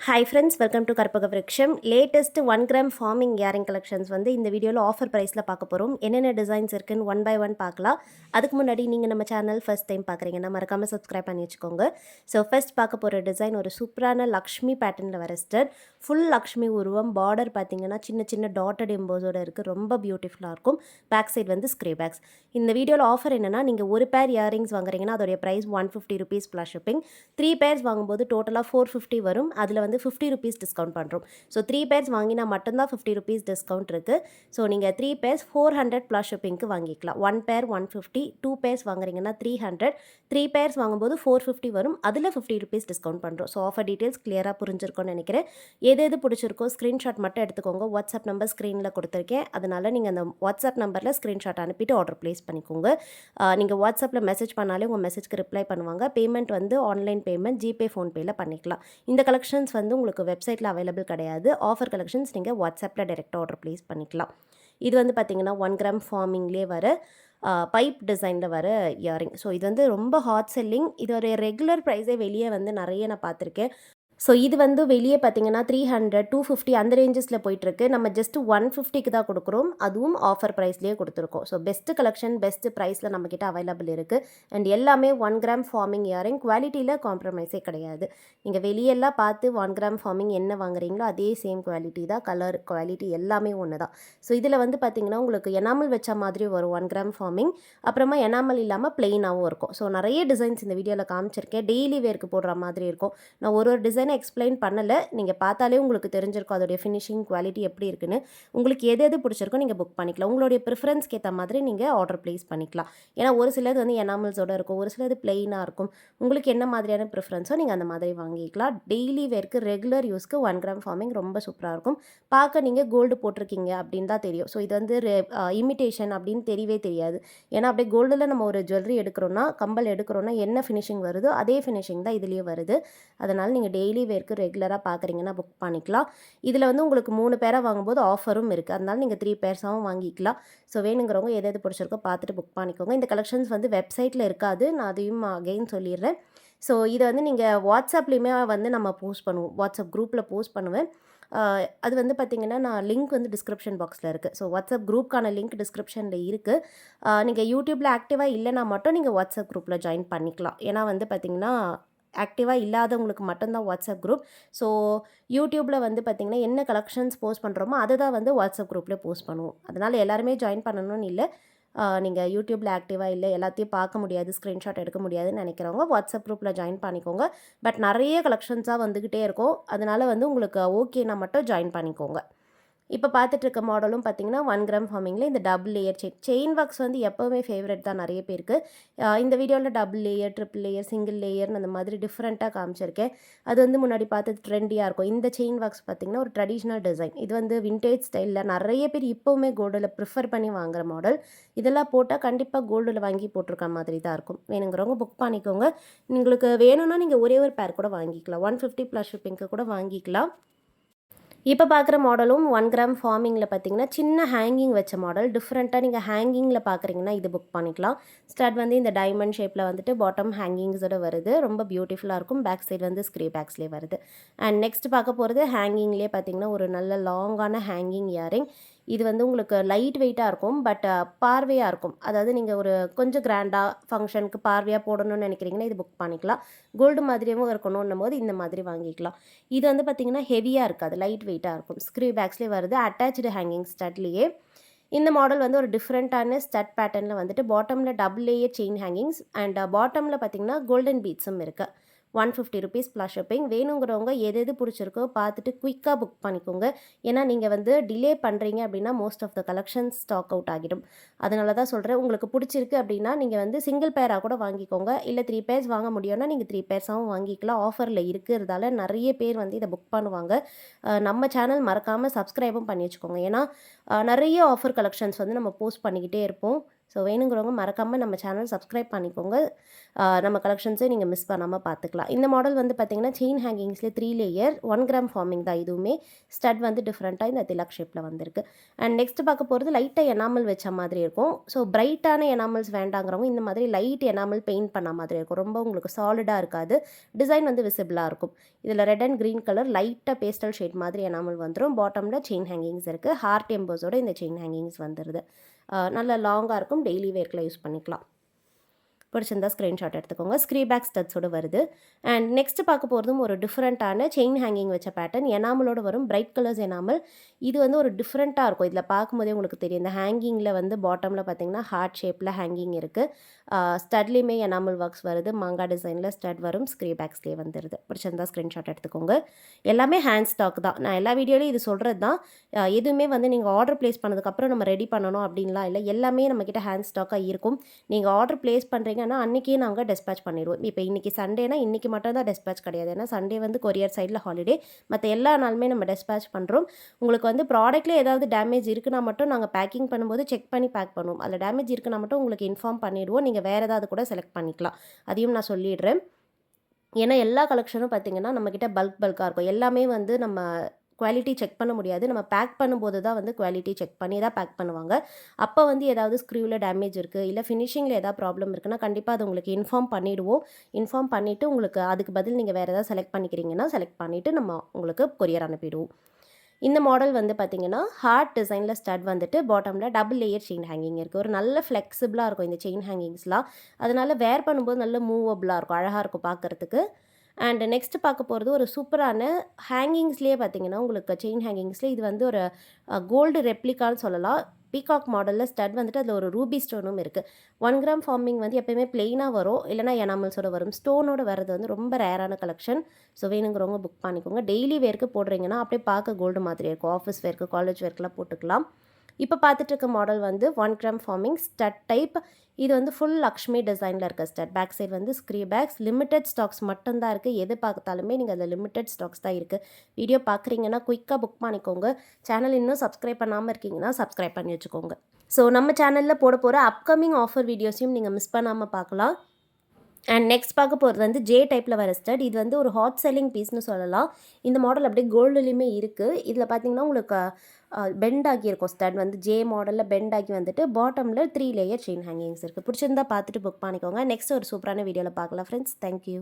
Hi friends, welcome to Karpaga Virutcham. Latest 1 gram forming earring collections வந்து இந்த வீடியோவில் ஆஃபர் ப்ரைஸில் பார்க்க போகிறோம். என்னென்ன டிசைன்ஸ் இருக்குன்னு ஒன் பை ஒன் பார்க்கலாம். அதுக்கு முன்னாடி நீங்கள் நம்ம சேனல் ஃபஸ்ட் டைம் பார்க்குறீங்கன்னா மறக்காமல் சப்ஸ்கிரைப் பண்ணி வச்சுக்கோங்க. ஸோ ஃபஸ்ட் பார்க்க போகிற டிசைன் ஒரு சூப்பரான லக்ஷ்மி பேட்டர்னில் வர ஸ்டட். ஃபுல் லக்ஷ்மி உருவம், பார்டர் பார்த்தீங்கன்னா சின்ன சின்ன டாட்டட் எம்போஸோடு இருக்குது. ரொம்ப பியூட்டிஃபுல்லாக இருக்கும். பேக் சைட் வந்து ஸ்க்ரே பேக்ஸ். இந்த வீடியோவில் ஆஃபர் என்னென்னா, நீங்கள் ஒரு பேர் இயரிங்ஸ் வாங்குறீங்கன்னா அதோடைய price 150 rupees plus shipping. 3 pairs வாங்கும்போது டோட்டலாக 450 வரும். அதில் வந்து 50 rupees டிஸ்கவுண்ட் பண்ணுறோம். ஸோ 3 பேர்ஸ் வாங்கினா மட்டும்தான் 50 rupees டிஸ்கவுண்ட் இருக்குது. ஸோ நீங்கள் 3 பேர்ஸ் 400 ப்ளஸ் ஷிப்பிங்க்கு வாங்கிக்கலாம். 1 பேர் 150, 2 பேர்ஸ் வாங்குறீங்கன்னா 300, 3 பேர்ஸ் வாங்கும்போது 450 வரும். அதில் 50 rupees டிஸ்கவுண்ட் பண்ணுறோம். ஸோ ஆஃபர் டீட்டெயில்ஸ் கிளியராக புரிஞ்சிருக்கும்னு நினைக்கிறேன். எது பிடிச்சிருக்கோ ஸ்க்ரீன்ஷாட் மட்டும் எடுத்துக்கோங்க. வாட்ஸ்அப் நம்பர் ஸ்க்ரீனில் கொடுத்துருக்கேன். அதனால் நீங்கள் அந்த வாட்ஸ்அப் நம்பரில் ஸ்க்ரீன்ஷாட் அனுப்பிட்டு ஆர்டர் ப்ளேஸ் பண்ணிக்கோங்க. நீங்கள் வாட்ஸ்அப்பில் மெசேஜ் பண்ணாலே உங்கள் மெசேஜ்க்கு ரிப்ளை பண்ணுவாங்க. பேமெண்ட் வந்து ஆன்லைன் பேமெண்ட், ஜிபே, ஃபோன்பேயில் பண்ணிக்கலாம். இந்த கலெக்ஷன்ஸ் வந்து உங்களுக்கு வெப்சைட்டில் அவைலபிள் கிடையாது. ஆஃபர் கலெக்ஷன்ஸ் நீங்கள் வாட்ஸ்அப்பில் டைரெக்டாக ஆர்டர் ப்ளேஸ் பண்ணிக்கலாம். இது வந்து பார்த்திங்கன்னா 1 கிராம் ஃபார்மிங்லேயே வர பைப் டிசைனில் வர இயரிங். ஸோ இது வந்து ரொம்ப ஹாட் செல்லிங். இது ஒரு ரெகுலர் ப்ரைஸே வெளியே வந்து நிறைய நான் பார்த்துருக்கேன். ஸோ இது வந்து வெளியே பார்த்தீங்கன்னா 300, 250 அந்த ரேஞ்சஸில் போயிட்டுருக்கு. நம்ம ஜஸ்ட் 150க்கு தான் கொடுக்குறோம். அதுவும் ஆஃபர் ப்ரைஸ்லேயே கொடுத்துருக்கோம். ஸோ பெஸ்ட்டு கலெக்ஷன், பெஸ்ட்டு ப்ரைஸில் நம்மக்கிட்ட அவைலபிள் இருக்குது. அண்ட் எல்லாமே 1 கிராம் ஃபார்மிங் இயரிங். குவாலிட்டியில் காம்ப்ரமைஸே கிடையாது. நீங்கள் வெளியெல்லாம் பார்த்து 1 கிராம் ஃபார்மிங் என்ன வாங்குறீங்களோ அதே சேம் குவாலிட்டி தான். கலர் குவாலிட்டி எல்லாமே ஒன்று தான். ஸோ இதில் வந்து பார்த்திங்கன்னா உங்களுக்கு எனாமல் வச்ச மாதிரி வரும் 1 கிராம் ஃபார்மிங். அப்புறமா எனாமல் இல்லாமல் பிளெயினாகவும் இருக்கும். ஸோ நிறைய டிசைன்ஸ் இந்த வீடியோவில் காமிச்சிருக்கேன். டெய்லி வேர்க்கு போடுற மாதிரி இருக்கும். நான் ஒரு டிசைன் எக்ஸ்பிளைன் பண்ணலை. நீங்கள் பார்த்தாலே உங்களுக்கு தெரிஞ்சிருக்கும் அதோடைய ஃபினிஷிங் குவாலிட்டி எப்படி இருக்குன்னு. உங்களுக்கு எது பிடிச்சிருக்கோ நீங்கள் புக் பண்ணிக்கலாம். உங்களுடைய ப்ரிஃபரன்ஸ்க்கு ஏற்ற மாதிரி நீங்கள் ஆர்டர் ப்ளேஸ் பண்ணிக்கலாம். ஏன்னா ஒரு சிலது வந்து எனாமல்ஸோடு இருக்கும், ஒரு சிலது பிளெயினாக இருக்கும். உங்களுக்கு என்ன மாதிரியான ப்ரிஃபரன்ஸோ நீங்கள் அந்த மாதிரி வாங்கிக்கலாம். டெய்லி வேர்க்கு, ரெகுலர் யூஸ்க்கு 1 கிராம் ஃபார்மிங் ரொம்ப சூப்பராக இருக்கும். பார்க்க நீங்கள் கோல்டு போட்டிருக்கீங்க அப்படின்னு தான் தெரியும். ஸோ இது வந்து இமிட்டேஷன் அப்படின்னு தெரியவே தெரியாது. ஏன்னா அப்படியே கோல்டில் நம்ம ஒரு ஜுவல்லரி எடுக்கிறோன்னா, கம்பல் எடுக்கிறோன்னா என்ன ஃபினிஷிங் வருதோ அதே ஃபினிஷிங் தான் இதுலேயும் வருது. அதனால் நீங்கள் டெய்லி வேர்க்கு ரெகுலராக பார்க்குறீங்கன்னா புக் பண்ணிக்கலாம். இதில் வந்து உங்களுக்கு 3 பேராக வாங்கும்போது ஆஃபரும் இருக்குது. அதனால் நீங்கள் 3 பேர்ஸாகவும் வாங்கிக்கலாம். ஸோ வேணுங்கிறவங்க எது பிடிச்சிருக்கோ பார்த்துட்டு புக் பண்ணிக்கோங்க. இந்த கலெக்ஷன்ஸ் வந்து வெப்சைட்டில் இருக்காது. நான் அதையும் அகைன் சொல்லிடுறேன். ஸோ இதை வந்து நீங்கள் வாட்ஸ்அப்லேயுமே வந்து நம்ம போஸ்ட் பண்ணுவோம். வாட்ஸ்அப் குரூப்பில் போஸ்ட் பண்ணுவேன். அது வந்து பார்த்திங்கன்னா நான் லிங்க் வந்து டிஸ்கிரிப்ஷன் பாக்ஸில் இருக்குது. ஸோ வாட்ஸ்அப் குரூப்க்கான லிங்க் டிஸ்கிரிப்ஷனில் இருக்குது. நீங்கள் யூடியூப்பில் ஆக்டிவாக இல்லைனா மட்டும் நீங்கள் வாட்ஸ்அப் குரூப்பில் ஜாயின் பண்ணிக்கலாம். ஏன்னா வந்து பார்த்திங்கன்னா ஆக்டிவாக இல்லாதவங்களுக்கு மட்டும்தான் வாட்ஸ்அப் குரூப். ஸோ யூடியூப்பில் வந்து பார்த்திங்கன்னா என்ன கலெக்ஷன்ஸ் போஸ்ட் பண்ணுறோமோ அதை தான் வந்து வாட்ஸ்அப் குரூப்பில் போஸ்ட் பண்ணுவோம். அதனால் எல்லாருமே ஜாயின் பண்ணணும்னு இல்லை. நீங்கள் யூடியூப்பில் ஆக்டிவாக இல்லை, எல்லாத்தையும் பார்க்க முடியாது, ஸ்க்ரீன்ஷாட் எடுக்க முடியாதுன்னு நினைக்கிறவங்க வாட்ஸ்அப் குரூப்பில் ஜாயின் பண்ணிக்கோங்க. பட் நிறைய கலெக்ஷன்ஸாக வந்துக்கிட்டே இருக்கும். அதனால் வந்து உங்களுக்கு ஓகேனா மட்டும் ஜாயின் பண்ணிக்கோங்க. இப்போ பார்த்துட்டு இருக்க மாடலும் பார்த்தீங்கன்னா 1 கிராம் ஃபார்மிங்கில் இந்த டபுள் லேயர் செயின் ஒர்க்ஸ் வந்து எப்போவுமே ஃபேவரட் தான் நிறைய பேருக்கு. இந்த வீடியோவில் double layer, triple layer, single லேயர்னு அந்த மாதிரி டிஃப்ரெண்ட்டாக காமிச்சிருக்கேன். அது வந்து முன்னாடி பார்த்து ட்ரெண்டியாக இருக்கும். இந்த செயின் ஒர்க்ஸ் பார்த்திங்கன்னா ஒரு ட்ரெடிஷ்னல் டிசைன். இது வந்து விண்டேஜ் ஸ்டைலில் நிறைய பேர் இப்போவுமே கோல்டில் ப்ரிஃபர் பண்ணி வாங்குகிற மாடல். இதெல்லாம் போட்டால் கண்டிப்பாக கோல்டில் வாங்கி போட்டிருக்க மாதிரி தான் இருக்கும். வேணுங்கிறவங்க புக் பண்ணிக்கோங்க. உங்களுக்கு வேணும்னா நீங்கள் ஒரே ஒரு பேர் கூட வாங்கிக்கலாம். 150 ப்ளஸ் ஷிப்பிங்க்கு கூட வாங்கிக்கலாம். இப்போ பார்க்குற மாடலும் 1 கிராம் ஃபார்மிங்கில் பார்த்தீங்கன்னா சின்ன ஹேங்கிங் வச்ச மாடல். டிஃப்ரெண்ட்டாக நீங்கள் ஹேங்கிங்கில் பார்க்குறீங்கன்னா இது புக் பண்ணிக்கலாம். ஸ்டார்ட் வந்து இந்த டைமண்ட் ஷேப்பில் வந்துட்டு பாட்டம் ஹேங்கிங்ஸோட வருது. ரொம்ப பியூட்டிஃபுல்லாக இருக்கும். பேக் சைடு வந்து ஸ்க்ரே பேக்ஸ்லேயே வருது. அண்ட் நெக்ஸ்ட் பார்க்க போகிறது ஹேங்கிங்லேயே பார்த்தீங்கன்னா ஒரு நல்ல லாங்கான ஹேங்கிங் இயரிங். இது வந்து உங்களுக்கு லைட் வெயிட்டாக இருக்கும். பட் பார்வையாக இருக்கும். அதாவது நீங்கள் ஒரு கொஞ்சம் கிராண்டாக ஃபங்க்ஷனுக்கு பார்வையாக போடணும்னு நினைக்கிறீங்கன்னா இது புக் பண்ணிக்கலாம். கோல்டு மாதிரியும் இருக்கணும்னும் போது இந்த மாதிரி வாங்கிக்கலாம். இது வந்து பார்த்திங்கன்னா ஹெவியாக இருக்காது, லைட் வெயிட்டாக இருக்கும். ஸ்க்ரீ பேக்ஸ்லேயே வருது. அட்டாச்சு ஹேங்கிங் ஸ்டட்லேயே இந்த மாடல் வந்து ஒரு டிஃப்ரெண்ட்டான ஸ்டட் பேட்டர்னில் வந்துட்டு பாட்டமில் double layer chain hangings and பாட்டமில் பார்த்திங்கன்னா கோல்டன் பீட்ஸும் இருக்குது. 150 rupees ப்ளஸ் ஷிப்பிங். வேணுங்கிறவங்க எது பிடிச்சிருக்கோ பார்த்துட்டு குயிக்காக புக் பண்ணிக்கோங்க. ஏன்னா நீங்கள் வந்து டிலே பண்ணுறீங்க அப்படின்னா most of the collections stock out ஆகிடும். அதனால தான் சொல்கிறேன். உங்களுக்கு பிடிச்சிருக்கு அப்படின்னா நீங்கள் வந்து சிங்கிள் பேராக கூட வாங்கிக்கோங்க. இல்லை 3 பேர்ஸ் வாங்க முடியும்னா நீங்கள் 3 பேர்ஸாகவும் வாங்கிக்கலாம். ஆஃபரில் இருக்கிறதால நிறைய பேர் வந்து இதை புக் பண்ணுவாங்க. நம்ம சேனல் மறக்காமல் சப்ஸ்கிரைபும் பண்ணி வச்சுக்கோங்க. ஏன்னா நிறைய ஆஃபர் கலெக்ஷன்ஸ் வந்து நம்ம போஸ்ட் பண்ணிக்கிட்டே இருப்போம். ஸோ வேணுங்கிறவங்க மறக்காமல் நம்ம சேனல் சப்ஸ்கிரைப் பண்ணிக்கோங்க. நம்ம கலெக்ஷன்ஸை நீங்கள் மிஸ் பண்ணாமல் பார்த்துக்கலாம். இந்த மாடல் வந்து பார்த்திங்கன்னா செயின் ஹேங்கிங்ஸ்லேயே 3 லேயர் 1 கிராம் ஃபார்மிங் தான் இதுவுமே. ஸ்டட் வந்து டிஃப்ரெண்ட்டாக இந்த திலக் ஷேப்பில் வந்திருக்கு. அண்ட் நெக்ஸ்ட் பார்க்க போகிறது லைட்டாக எனாமல் வச்ச மாதிரி இருக்கும். ஸோ பிரைட்டான எனாமல்ஸ் வேண்டாங்கிறவங்க இந்த மாதிரி லைட் எனாமல் பெயிண்ட் பண்ண மாதிரி இருக்கும். ரொம்ப உங்களுக்கு சாலிடாக இருக்காது. டிசைன் வந்து விசிபிளாக இருக்கும். இதில் ரெட் அண்ட் க்ரீன் கலர் லைட்டாக பேஸ்டல் ஷேட் மாதிரி எனாமல் வந்துடும். பாட்டமில் செயின் ஹேங்கிங்ஸ் இருக்குது. ஹார்ட் எம்போஸோட இந்த செயின் ஹேங்கிங்ஸ் வந்துடுது. நல்ல லாங்காக இருக்கும். டெய்லி வேர்க்கில் யூஸ் பண்ணிக்கலாம். பிடிச்சிருந்தா ஸ்க்ரீன்ஷாட் எடுத்துக்கோங்க. ஸ்க்ரீபேக் ஸ்டட்ஸோடு வருது. அண்ட் நெக்ஸ்ட் பார்க்க போகிறதும் ஒரு டிஃப்ரெண்ட்டான செயின் ஹேங்கிங் வச்ச பேட்டர்ன். எனாமலோடு வரும். Bright colours enamel. இது வந்து ஒரு டிஃப்ரெண்ட்டாக இருக்கும். இதில் பார்க்கும்போதே உங்களுக்கு தெரியும். இந்த ஹேங்கிங்கில் வந்து பாட்டமில் பார்த்தீங்கன்னா ஹார்ட் ஷேப்பில் ஹேங்கிங் இருக்குது. ஸ்டட்லேயுமே எனாமல் ஒர்க்ஸ் வருது. மாங்கா டிசைனில் ஸ்டட் வரும். ஸ்க்ரீபேக்ஸ்லேயே வந்துடுது. பிடிச்சிருந்தா ஸ்க்ரீன்ஷாட் எடுத்துக்கோங்க. எல்லாமே ஹேண்ட் ஸ்டாக் தான். நான் எல்லா வீடியோலையும் இது சொல்கிறது தான். எதுவுமே வந்து நீங்கள் ஆர்டர் ப்ளேஸ் பண்ணதுக்கப்புறம் நம்ம ரெடி பண்ணணும் அப்படின்லாம் இல்லை. எல்லாமே நம்மக்கிட்ட ஹேண்ட் ஸ்டாக்காக இருக்கும். நீங்கள் ஆர்டர் ப்ளேஸ் பண்ணுறீங்க அன்றைக்கே நாங்கள் டெஸ்பேச் பண்ணிடுவோம். இப்போ இன்றைக்கி சண்டேனா இன்றைக்கி மட்டும் தான் டெஸ்பேச் கிடையாது. ஏன்னா சண்டே வந்து கொரியர் சைடில் ஹாலிடே. மற்ற எல்லா நாளுமே நம்ம டெஸ்பேச் பண்ணுறோம். உங்களுக்கு வந்து ப்ராடக்ட்டில் ஏதாவது டேமேஜ் இருக்குன்னா மட்டும் நாங்கள் பேக்கிங் பண்ணும்போது செக் பண்ணி பேக் பண்ணுவோம். அதில் டேமேஜ் இருக்குன்னா மட்டும் உங்களுக்கு இன்ஃபார்ம் பண்ணிவிடுவோம். நீங்கள் வேறு ஏதாவது கூட செலக்ட் பண்ணிக்கலாம். அதையும் நான் சொல்லிடுறேன். ஏன்னா எல்லா கலெக்ஷனும் பார்த்திங்கன்னா நம்மக்கிட்ட பல்காக இருக்கும். எல்லாமே வந்து நம்ம குவாலிட்டி செக் பண்ண முடியாது. நம்ம பேக் பண்ணும்போது தான் வந்து குவாலிட்டி செக் பண்ணி தான் பேக் பண்ணுவாங்க. அப்போ வந்து ஏதாவது ஸ்க்ரூவில் டேமேஜ் இருக்குது, இல்லை ஃபினிஷிங்கில் ஏதாவது ப்ராப்ளம் இருக்குன்னா கண்டிப்பாக அது உங்களுக்கு இன்ஃபார்ம் பண்ணிவிடுவோம். இன்ஃபார்ம் பண்ணிவிட்டு உங்களுக்கு அதுக்கு பதில் நீங்கள் வேறு ஏதாவது செலக்ட் பண்ணிக்கிறீங்கன்னா செலக்ட் பண்ணிவிட்டு நம்ம உங்களுக்கு கொரியர் அனுப்பிடுவோம். இந்த மாடல் வந்து பார்த்திங்கன்னா ஹார்ட் டிசைனில் ஸ்டட் வந்துட்டு பாட்டமில் டபுள் லேயர் செயின் ஹேங்கிங் இருக்குது. ஒரு நல்ல ஃப்ளெக்சிபிளாக இருக்கும் இந்த செயின் ஹேங்கிங்ஸ்லாம். அதனால் வேர் பண்ணும்போது நல்ல மூவபிளாக இருக்கும். அழகாக இருக்கும் பார்க்குறதுக்கு. அண்ட் நெக்ஸ்ட் பார்க்க போகிறது ஒரு சூப்பரான ஹேங்கிங்ஸ்லேயே பார்த்தீங்கன்னா உங்களுக்கு செயின் ஹேங்கிங்ஸில் இது வந்து ஒரு கோல்டு ரெப்ளிகான்னு சொல்லலாம். பீகாக் மாடலில் ஸ்டட் வந்துட்டு அதில் ஒரு ரூபி ஸ்டோனும் இருக்குது. 1 கிராம் ஃபார்மிங் வந்து எப்போயுமே பிளெயினாக வரும், இல்லைனா எனாமல்ஸோட வரும். ஸ்டோனோட வர்றது வந்து ரொம்ப ரேரான கலெக்ஷன். ஸோ வேணுங்கிறவங்க புக் பண்ணிக்கோங்க. டெய்லி வேர்க்கு போடுறீங்கன்னா அப்படியே பார்க்க கோல்டு மாதிரி இருக்கும். ஆஃபீஸ் வேர்க்கு, காலேஜ் வேர்க்கெலாம் போட்டுக்கலாம். இப்போ பார்த்துட்டு இருக்க மாடல் வந்து 1 கிராம் ஃபார்மிங் ஸ்டட் டைப். இது வந்து ஃபுல் லக்ஷ்மி டிசைனில் இருக்க ஸ்டட். பேக் சைடு வந்து ஸ்க்ரீபேக்ஸ். லிமிட்டட் ஸ்டாக்ஸ் மட்டும்தான் இருக்குது. எது பார்த்தாலுமே நீங்கள் அதில் லிமிட்டட் ஸ்டாக்ஸ் தான் இருக்குது. வீடியோ பார்க்குறீங்கன்னா குயிக்காக புக் பண்ணிக்கோங்க. சேனல் இன்னும் சப்ஸ்கிரைப் பண்ணாமல் இருக்கீங்கன்னா சப்ஸ்கிரைப் பண்ணி வச்சுக்கோங்க. ஸோ நம்ம சேனலில் போட போகிற அப்கமிங் ஆஃபர் வீடியோஸையும் நீங்கள் மிஸ் பண்ணாமல் பார்க்கலாம். அண்ட் நெக்ஸ்ட் பார்க்க போகிறது வந்து ஜே டைப்பில் வர ஸ்டட். இது வந்து ஒரு ஹாட் செல்லிங் பீஸ்னு சொல்லலாம். இந்த மாடல் அப்படியே கோல்டுலேயுமே இருக்குது. இதில் பார்த்தீங்கன்னா உங்களுக்கு பெண்ட் ஆகியிருக்கும். ஸ்டட் வந்து ஜே மாடலில் பெண்ட் ஆகி வந்துட்டு பாட்டமில் 3 லேயர் செயின் ஹேங்கிங்ஸ் இருக்குது. பிடிச்சிருந்தா பார்த்துட்டு புக் பண்ணிக்கோங்க. நெக்ஸ்ட் ஒரு சூப்பரான வீடியோவில் பார்க்கலாம் ஃப்ரெண்ட்ஸ். தேங்க்யூ.